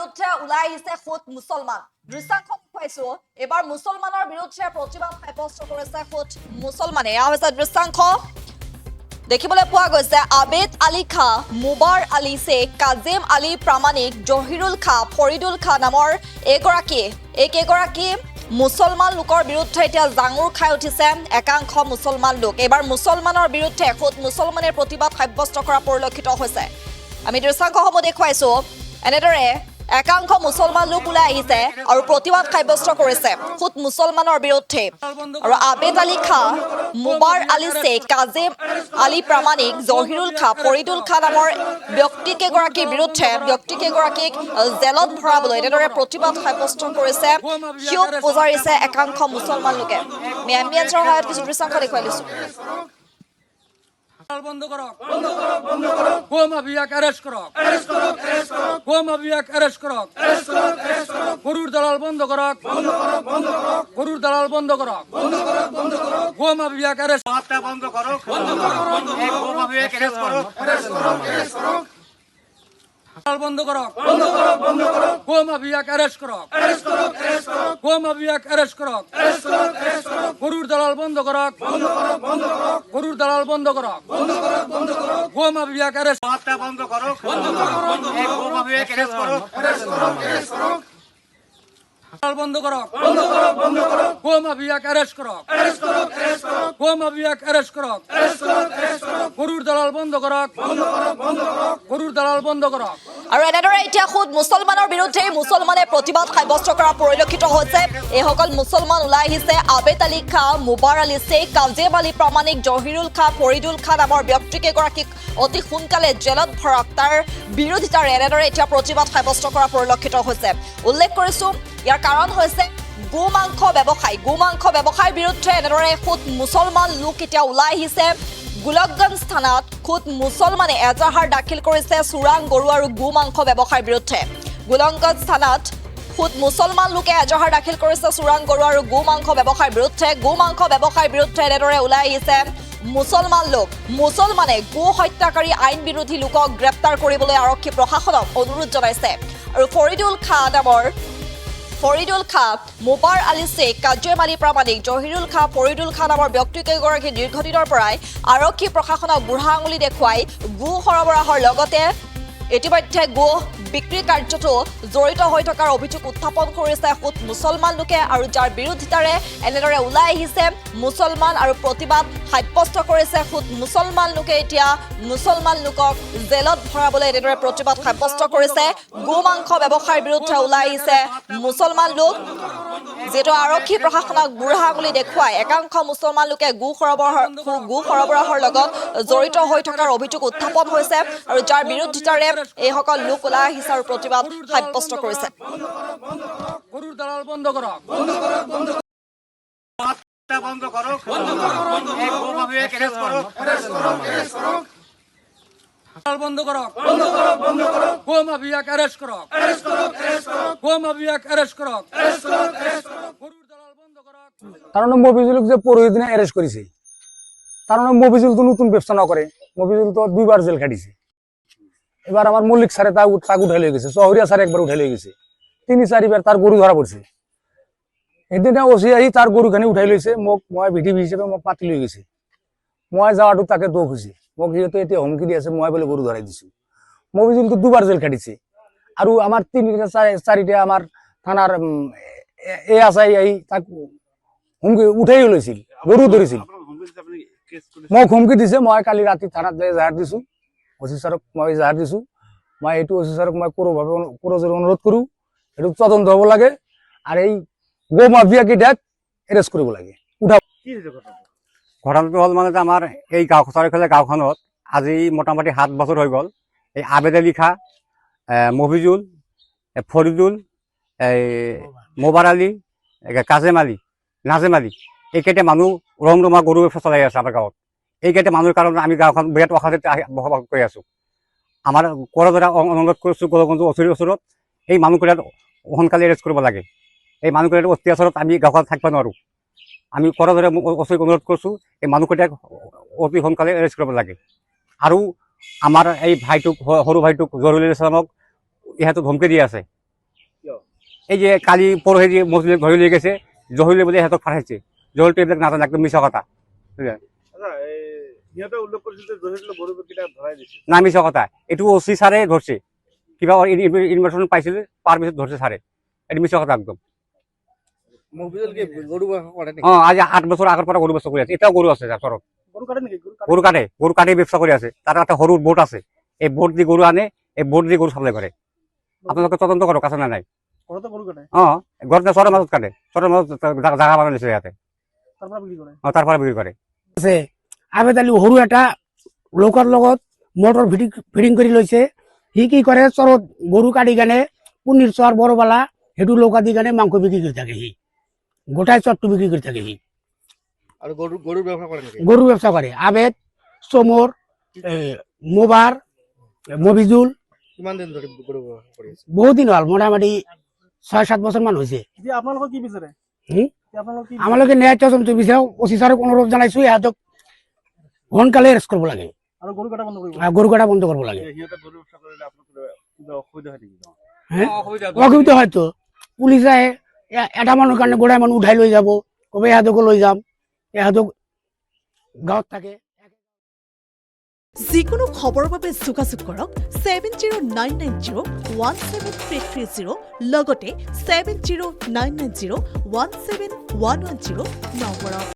বিৰুদ্ধে ওলাই আহিছে খুদ মুছলমান দৃশ্যাংশ দেখুৱাইছো এবাৰ মুছলমানৰ বিৰুদ্ধে প্ৰতিবাদ সাব্যস্ত কৰিছে খুদ মুছলমানে এয়া হৈছে দৃশ্যাংশ দেখিবলৈ পোৱা গৈছে আবেদ আলী খা মুবাৰ আলী শেখ কাজিম আলী প্ৰামাণিক জহিৰুল খা ফৰিদুল খা নামৰ এইকেইগৰাকী মুছলমান লোকৰ বিৰুদ্ধে এতিয়া জাঙুৰ খাই উঠিছে একাংশ মুছলমান লোক এবাৰ মুছলমানৰ বিৰুদ্ধে খুদ মুছলমানে প্ৰতিবাদ সাব্যস্ত কৰা পৰিলক্ষিত হৈছে আমি দৃশ্যাংশসমূহ দেখুৱাইছো এনেদৰে একাংশ মুছলমান লোক ওলাই আহিছে আৰু প্ৰতিবাদ সাব্যস্ত কৰিছে খুদ মুছলমানৰ বিৰুদ্ধে আৰু আবেদ আলী খা মুবাৰ আলী শেখ কাজিম আলী প্ৰামাণিক জহিৰুল খা ফৰিদুল খা নামৰ ব্যক্তিকেইগৰাকীৰ বিৰুদ্ধে ব্যক্তিকেইগৰাকীক জেলত ভৰাবলৈ এনেদৰে প্ৰতিবাদ সাব্যস্ত কৰিছে হিউব পুজাৰিছে একাংশ মুছলমান লোকে আমি এম্বিয়েন্সৰ সহায়ত কিছু দৃশ্যাংশ দেখুৱাই দিছো বন্ধ করক গো মাফিয়াক অ্যারেস্ট করক গো মাফিয়াক অ্যারেস্ট করক গরুর দালাল বন্ধ করক গরুর দালাল বন্ধ করক গো মাফিয়াক অ্যারেস্ট বন্ধ করক গো মাফিয়াক অ্যারেস্ট করক বন্ধ করক গো মাফিয়াক অ্যারেস্ট করক গো মাফিয়াক অ্যারেস্ট করক গরুর দালাল বন্ধ করক গরুর দালাল বন্ধ করক গো মাফিয়াক অ্যারেস্ট বন্ধ করক গো মাফিয়াক অ্যারেস্ট করক বন্ধ করক গো মাফিয়াক অ্যারেস্ট করক গো মাফিয়াক অ্যারেস্ট করক গরুর দালাল বন্ধ করক গরুর দালাল বন্ধ করক আৰু এনেদৰে এতিয়া খুদ মুছলমানৰ বিৰুদ্ধে মুছলমানে প্ৰতিবাদ সাব্যস্ত কৰা পৰিলক্ষিত হৈছে এইসকল মুছলমান ওলাই আহিছে আবেদ আলী খা মুবাৰ আলী শেখ কাজিম আলী প্ৰামাণিক জহিৰুল খা ফৰিদুল খা নামৰ ব্যক্তিকেইগৰাকীক অতি সোনকালে জেলত ভৰাওক তাৰ বিৰোধিতাৰে এনেদৰে এতিয়া প্ৰতিবাদ সাব্যস্ত কৰা পৰিলক্ষিত হৈছে উল্লেখ কৰিছো ইয়াৰ কাৰণ হৈছে গো মাংস ব্যৱসায়ৰ বিৰুদ্ধে এনেদৰে খুদ মুছলমান লোক এতিয়া ওলাই আহিছে গোলকগঞ্জ থানাত খুদ মুছলমানে এজাহাৰ দাখিল কৰিছে চোৰাং গৰু আৰু গো মাংস ব্যৱসায়ৰ বিৰুদ্ধে গোলকগঞ্জ থানাত খুদ মুছলমান লোকে এজাহাৰ দাখিল কৰিছে চোৰাং গৰু আৰু গো মাংস ব্যৱসায়ৰ বিৰুদ্ধে এনেদৰে ওলাই আহিছে মুছলমানে গো হত্যাকাৰী আইন বিৰোধী লোকক গ্ৰেপ্তাৰ কৰিবলৈ আৰক্ষী প্ৰশাসনক অনুৰোধ জনাইছে আৰু ফৰিদুল খা মুবাৰ আলী শেখ কাজিম আলী প্ৰামাণিক জহিৰুল খা ফৰিদুল খা নামৰ ব্যক্তিকেইগৰাকী দীৰ্ঘদিনৰ পৰাই আৰক্ষী প্ৰশাসনক বুঢ়া আঙুলি দেখুৱাই গো সৰবৰাহৰ লগতে ইতিমধ্যে গো বিক্ৰী কাৰ্যতো জড়িত হৈ থকাৰ অভিযোগ উত্থাপন কৰিছে খুদ মুছলমান লোকে আৰু যাৰ বিৰোধিতাৰে এনেদৰে ওলাই আহিছে মুছলমান আৰু প্ৰতিবাদ সাব্যস্ত কৰিছে খুদ মুছলমান লোকে এতিয়া মুছলমান লোকক জেলত ভৰাবলৈ এনেদৰে প্ৰতিবাদ সাব্যস্ত কৰিছে গো মাংস ব্যৱসায়ৰ বিৰুদ্ধে ওলাই আহিছে মুছলমান লোক যেটো আৰক্ষী প্ৰশাসনক বুঢ়া আঙুলি দেখুৱাই একাংশ মুছলমান লোকে গো সৰবৰাহৰ লগত জড়িত হৈ থকাৰ অভিযোগ উত্থাপন হৈছে আৰু যাৰ বিৰোধিতাৰে এইসকল লোক ওলাই আহিছে আৰু প্ৰতিবাদ সাব্যস্ত কৰিছে গরুর দালাল বন্ধ করক বন্ধ করক গো মাফিয়াক অ্যারেস্ট করক বন্ধ করক গো মাফিয়াক অ্যারেস্ট করক গো মাফিয়াক অ্যারেস্ট করক গরুর দালাল বন্ধ করক কারণ মফিজুলক যে পরহি দিনে অ্যারেস্ট করেছে কারণ মফিজুল তো নতুন ব্যবসা নকরে মফিজুল তো 2 বার জেল খাটিছে এবার আমার মল্লিক স্যারে তাক উঠাই লয়ে গেছে চহরিয়া স্যার একবার উঠাই লয়ে গেছে 3-4বার তার গরু ধরা পড়ছে এদিনে ওসি আহি তার গরুখানি উঠাই লইছে মোক মই ভিডিবি হিসেবে মোক পাতি লয়ে গেছে মই যাওয়াটো তাকে দোষ হয়েছে মোক যেহেতু এতিয়া হুমকি দি আছে মই বলে গরু ধরাই দিছো মফিজুল তো 2 বার জেল খাটিছে আৰু আমার 3-4টা আমার থানার আসাই আহি তাক হুমকি উঠাই লইছিল গরু ধরিছিল মোক হুমকি দিছে মই কালি রাতি থানাত যাই জাহার দিছো ওসি স্যারক মই জাহার দিছো মই এইটো ওসি স্যারক মই পুরোজোর অনুরোধ কৰো এটু তদন্ত হব লাগে আৰ এই গো মাফিয়া কেইটাক এৰেস্ট কৰিব লাগে উঠাও ঘটনাটো হল মানে আমাৰ এই চাৰিওফালে গাঁওখনত আজি মোটামুটি 7 বছৰ হৈ গ'ল এই আবেদ আলী খা মফিজুল ফৰিদুল মুবাৰ আলী কাজিম আলী নাজিম আলী এইকেইটা মানুহ ৰমৰমা গৰু ব্যৱস্থা চলাই আছে আমাৰ গাঁৱত এইকেইটা মানুহৰ কাৰণে আমি গাঁওখন বিৰাট অশান্তিত বসবাস কৰি আছো আমাৰ কৰদৰা অনুৰোধ কৰিছো গোলকগঞ্জ ওচৰৰ ওচৰত এই মানুহকেইটা সোনকালে এৰেষ্ট কৰিব লাগে এই মানুহকেইটাৰ অত্যাচাৰত আমি গাঁওখনত থাকিব নোৱাৰো আমি কৰদৰা ওচৰত অনুৰোধ কৰিছো এই মানুহকেইটাক অতি সোনকালে এৰেষ্ট কৰিব লাগে আৰু আমাৰ এই ভাইটোক সৰু ভাইটোক জৰুল ইছলামক ইহঁতে ধমকি দি আছে এই যে কালি পরহে যে মসজিদে ঘরে লিয়ে গেছে জহিলে বলে হেতক ফাটাইছে জহিল তো এবিলাক নাজানে একদম মিছা কথা বুঝলেন সিহঁতে উল্লেখ কৰিছিল যে জহিৰলৈ গৰু কেইটা ধৰাই দিছে না মিছা কথা এইটো ওসি সারে ধরছে কিবা ইনফরমেশন পাইছিল পার পিছত ধরছে সারে এটা মিছা কথা একদম মফিজুল কি গৰু ব্যৱসায় কৰে নেকি আজি 8 বছৰ আগৰ পৰা গৰু ব্যবসা কৰে আছে এটাও গৰু আছে চৰক গৰু কাটে নেকি গরু কাটে ব্যবসা করে আছে তার একটা সরু বোট আছে এই বোট দিয়ে গরু আনে এই বোট দিয়ে গরু সাপ্লাই করে আপনাদের তদন্ত করো কাছে না নাই ঘৰতে গৰু কাটে ঘৰতে চৰেৰ মাজত কাটে চৰেৰ মাজত জায়গা বাগান দিছে ইয়াতে তাৰ পৰা বিক্ৰী কৰে তাৰপৰে বিক্ৰি কৰে আছে আবেদ আলী সৰু এটা লোকৰ লগত মটৰ ফিটিং কৰি লৈছে সি কি কৰে চৰত গৰু কাটি কেনে পুনিৰ চৰ বৰবালা সেইটো লৌকা দি কেনে মাংস বিক্ৰী কৰি থাকে সি গোটাই চৰটো বিক্ৰী কৰি থাকে সি আৰু গৰুৰ ব্যৱসায় কৰে নেকি গৰু ব্যৱস্থা কৰে আবেদ চমৰ মোবাৰ মবিজুল কিমান দিন ধৰি গৰু ব্যৱসায় কৰি আছে বহুত দিন হ'ল মোটামুটি 6-7 বছৰ মান হৈছে এতিয়া আপোনালোকক কি বিচাৰে হুম? আপোনালোকক কি আমালোকে ন্যায় তদন্ত বিচাৰো অফিচাৰক অনুৰোধ জনাইছো ইহঁতক সোনকালে এৰেষ্ট কৰিব লাগে আৰু গৰু কাটা বন্ধ কৰিব আৰু গৰু কটা বন্ধ কৰিব লাগে সিহঁতে গৰু ব্যৱসায় কৰিলে আপোনালোকৰ কিবা অসুবিধা হয় নেকি হে? অসুবিধা হয়তো পুলিচে এটা মানুহৰ কাৰণে গোটাই মানুহ উঠাই লৈ যাব কবে ইহঁতকো লৈ যাম ইহঁতক গাঁৱত থাকে যিকোনো খবৰৰ বাবে যোগাযোগ কৰক 7099017330 লগতে 7099017110 নম্বৰত।